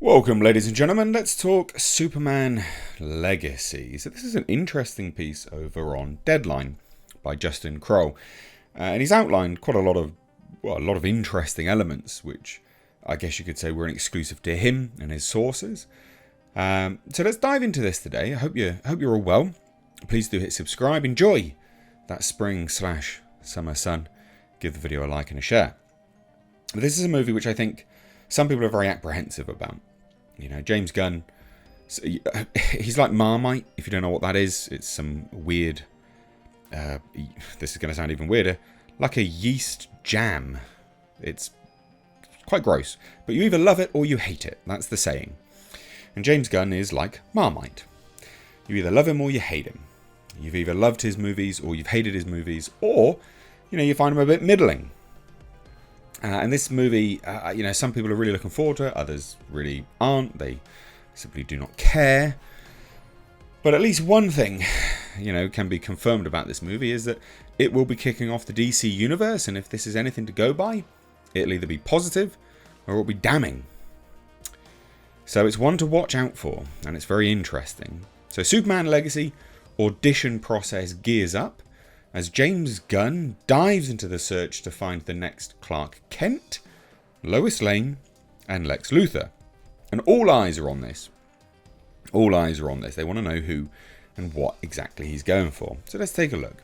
Welcome, ladies and gentlemen. Let's talk Superman Legacy. So this is an interesting piece over on Deadline by Justin Kroll, and he's outlined quite a lot of interesting elements, which I guess you could say were an exclusive to him and his sources. So let's dive into this today. I hope you're all well. Please do hit subscribe. Enjoy that spring/summer sun. Give the video a like and a share. But this is a movie which I think some people are very apprehensive about. You know, James Gunn, he's like Marmite. If you don't know what that is, it's some weird, this is going to sound even weirder, like a yeast jam. It's quite gross, but you either love it or you hate it. That's the saying. And James Gunn is like Marmite. You either love him or you hate him. You've either loved his movies or you've hated his movies, or, you find him a bit middling. And this movie, some people are really looking forward to it, others really aren't. They simply do not care. But at least one thing, can be confirmed about this movie is that it will be kicking off the DC universe, and if this is anything to go by, it'll either be positive or it'll be damning. So it's one to watch out for, and it's very interesting. So Superman Legacy audition process gears up as James Gunn dives into the search to find the next Clark Kent, Lois Lane, and Lex Luthor. And all eyes are on this. All eyes are on this. They want to know who and what exactly he's going for. So let's take a look.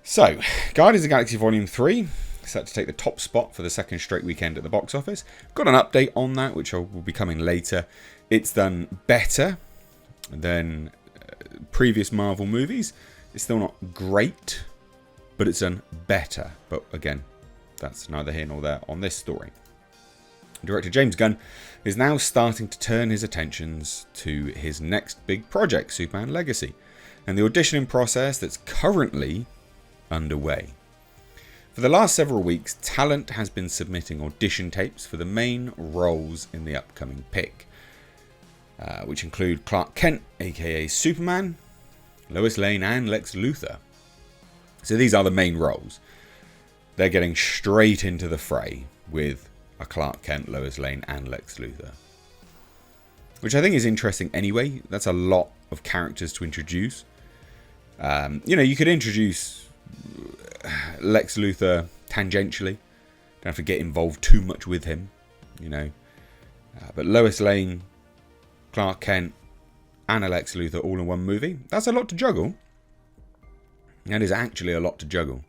So, Guardians of the Galaxy Volume 3, set to take the top spot for the second straight weekend at the box office. Got an update on that, which will be coming later. It's done better than previous Marvel movies. It's still not great, but it's done better. But again, that's neither here nor there on this story. Director James Gunn is now starting to turn his attentions to his next big project, Superman Legacy, and the auditioning process that's currently underway. For the last several weeks, talent has been submitting audition tapes for the main roles in the upcoming pick, which include Clark Kent, aka Superman, Lois Lane, and Lex Luthor. So these are the main roles. They're getting straight into the fray with a Clark Kent, Lois Lane, and Lex Luthor, which I think is interesting anyway. That's a lot of characters to introduce. You could introduce Lex Luthor tangentially. Don't have to get involved too much with him, but Lois Lane, Clark Kent, and Lex Luthor all in one movie. That's a lot to juggle. That is actually a lot to juggle.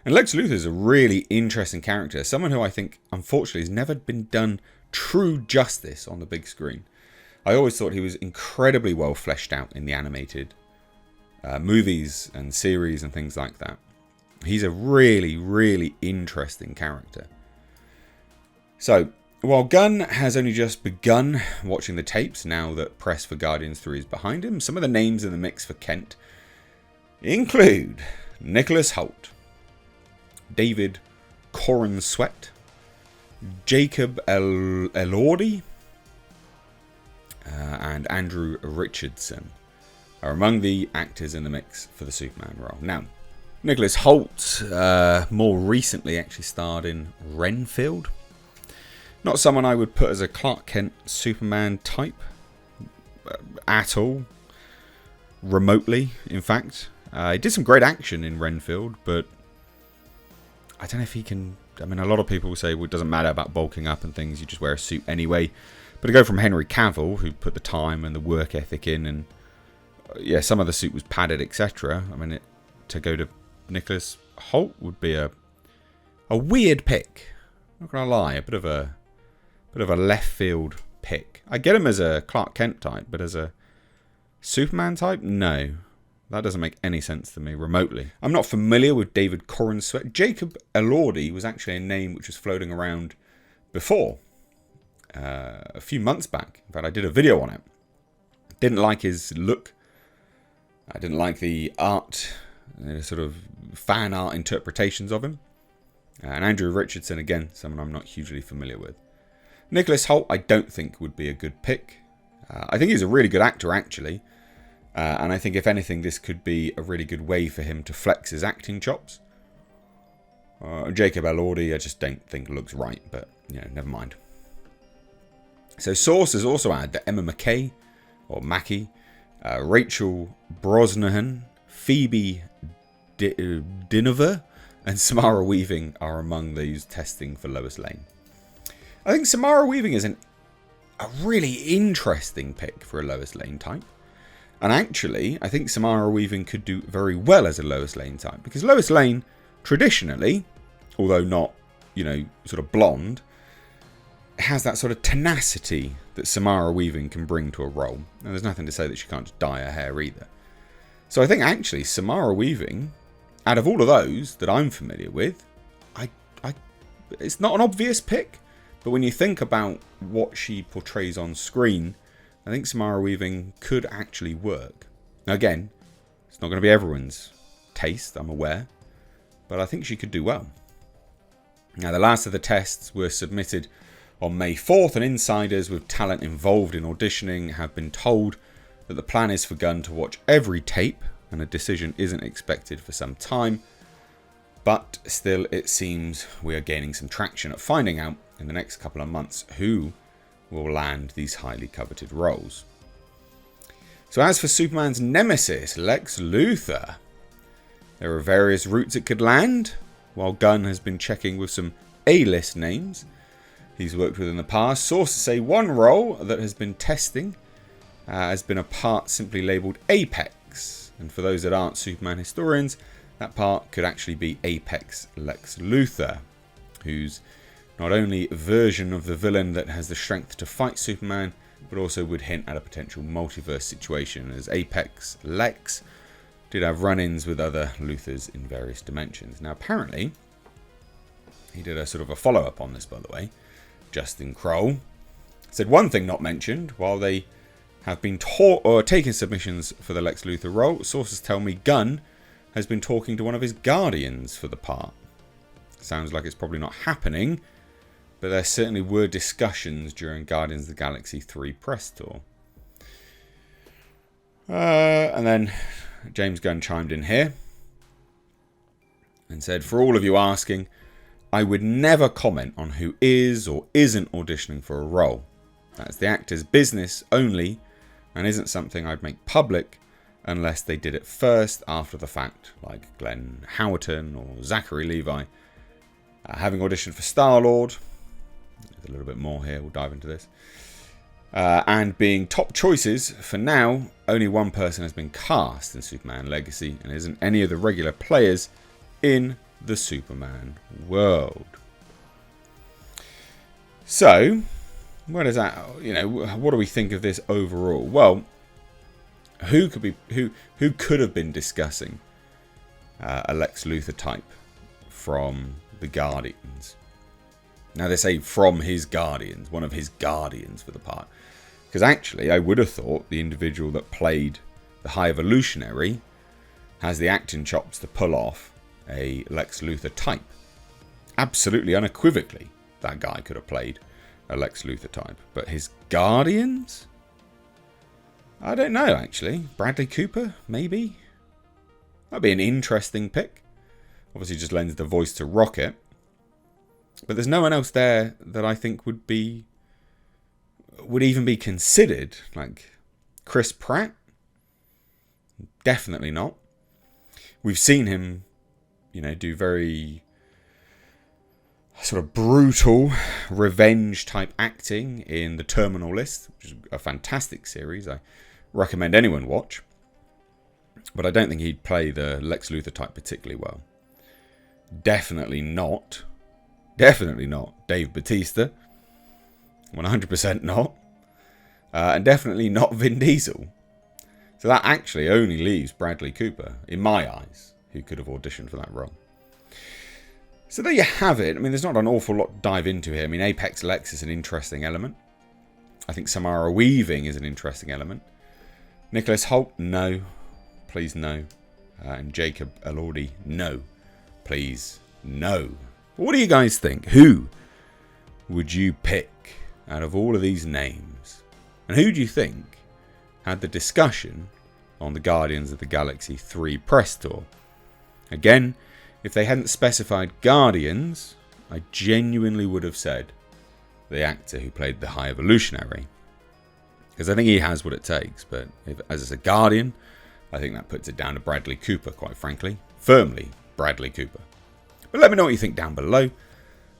And Lex Luthor is a really interesting character. Someone who I think, unfortunately, has never been done true justice on the big screen. I always thought he was incredibly well fleshed out in the animated movies and series and things like that. He's a really, really interesting character. So, while Gunn has only just begun watching the tapes now that press for Guardians 3 is behind him, some of the names in the mix for Kent include Nicholas Hoult, David Corenswet, Jacob Elordi, and Andrew Richardson are among the actors in the mix for the Superman role. Now, Nicholas Hoult more recently actually starred in Renfield. Not someone I would put as a Clark Kent Superman type at all. Remotely, in fact. He did some great action in Renfield, but I don't know if he can. I mean, a lot of people say, well, it doesn't matter about bulking up and things, you just wear a suit anyway. But to go from Henry Cavill, who put the time and the work ethic in, and some of the suit was padded, etc. I mean, to go to Nicholas Hoult would be a weird pick. Not gonna lie, a bit of a left field pick. I get him as a Clark Kent type, but as a Superman type, no. That doesn't make any sense to me remotely. I'm not familiar with David Corenswet. Jacob Elordi was actually a name which was floating around before, a few months back. In fact, I did a video on it. Didn't like his look. I didn't like the art, sort of fan art interpretations of him. And Andrew Richardson, again, someone I'm not hugely familiar with. Nicholas Hoult, I don't think would be a good pick. I think he's a really good actor, actually. And I think, if anything, this could be a really good way for him to flex his acting chops. Jacob Elordi, I just don't think looks right, but, never mind. So sources also add that Emma Mackey, or Mackie, Rachel Brosnahan, Phoebe Dinover, and Samara Weaving are among those testing for Lois Lane. I think Samara Weaving is a really interesting pick for a Lois Lane type. And actually, I think Samara Weaving could do very well as a Lois Lane type. Because Lois Lane, traditionally, although not, sort of blonde, has that sort of tenacity that Samara Weaving can bring to a role. And there's nothing to say that she can't just dye her hair either. So I think actually Samara Weaving, out of all of those that I'm familiar with, it's not an obvious pick. But when you think about what she portrays on screen, I think Samara Weaving could actually work. Now again, it's not going to be everyone's taste, I'm aware. But I think she could do well. Now the last of the tests were submitted on May 4th, and insiders with talent involved in auditioning have been told that the plan is for Gunn to watch every tape, and a decision isn't expected for some time. But still, it seems we are gaining some traction at finding out in the next couple of months who will land these highly coveted roles. So as for Superman's nemesis, Lex Luthor, there are various routes it could land, while Gunn has been checking with some A-list names he's worked with in the past. Sources say one role that has been testing has been a part simply labelled Apex. And for those that aren't Superman historians, that part could actually be Apex Lex Luthor, who's not only a version of the villain that has the strength to fight Superman, but also would hint at a potential multiverse situation, as Apex Lex did have run-ins with other Luthors in various dimensions. Now apparently, he did a sort of a follow-up on this, by the way. Justin Kroll said one thing not mentioned, while they have been taking submissions for the Lex Luthor role, sources tell me Gunn has been talking to one of his Guardians for the part. Sounds like it's probably not happening, but there certainly were discussions during Guardians of the Galaxy 3 press tour. And then James Gunn chimed in here and said, for all of you asking, I would never comment on who is or isn't auditioning for a role. That's the actor's business only, and isn't something I'd make public unless they did it first after the fact, like Glenn Howerton or Zachary Levi having auditioned for Star-Lord. There's a little bit more here, we'll dive into this. And being top choices, for now, only one person has been cast in Superman Legacy, and isn't any of the regular players in the Superman world. So, where does that, what do we think of this overall? Well, who could have been discussing a Lex Luthor type from the Guardians? Now they say from his Guardians, one of his Guardians for the part. Because actually, I would have thought the individual that played the High Evolutionary has the acting chops to pull off a Lex Luthor type. Absolutely unequivocally, that guy could have played a Lex Luthor type. But his Guardians? I don't know, actually. Bradley Cooper, maybe? That'd be an interesting pick. Obviously just lends the voice to Rocket. But there's no one else there that I think would even be considered. Like Chris Pratt? Definitely not. We've seen him, do very sort of brutal revenge type acting in The Terminal List, which is a fantastic series. I recommend anyone watch. But I don't think he'd play the Lex Luthor type particularly well. Definitely not Dave Bautista. 100% not. And definitely not Vin Diesel. So that actually only leaves Bradley Cooper, in my eyes, who could have auditioned for that role. So there you have it. I mean, there's not an awful lot to dive into here. I mean, Apex Lex is an interesting element. I think Samara Weaving is an interesting element. Nicholas Hoult, no. Please, no. And Jacob Elordi, no. Please, no. But what do you guys think? Who would you pick out of all of these names? And who do you think had the discussion on the Guardians of the Galaxy 3 press tour? Again, if they hadn't specified Guardians, I genuinely would have said the actor who played the High Evolutionary. Because I think he has what it takes, but as a Guardian, I think that puts it down to Bradley Cooper, quite frankly. Firmly Bradley Cooper. But let me know what you think down below.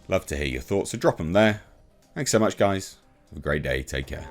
Love to hear your thoughts, so drop them there. Thanks so much, guys. Have a great day. Take care.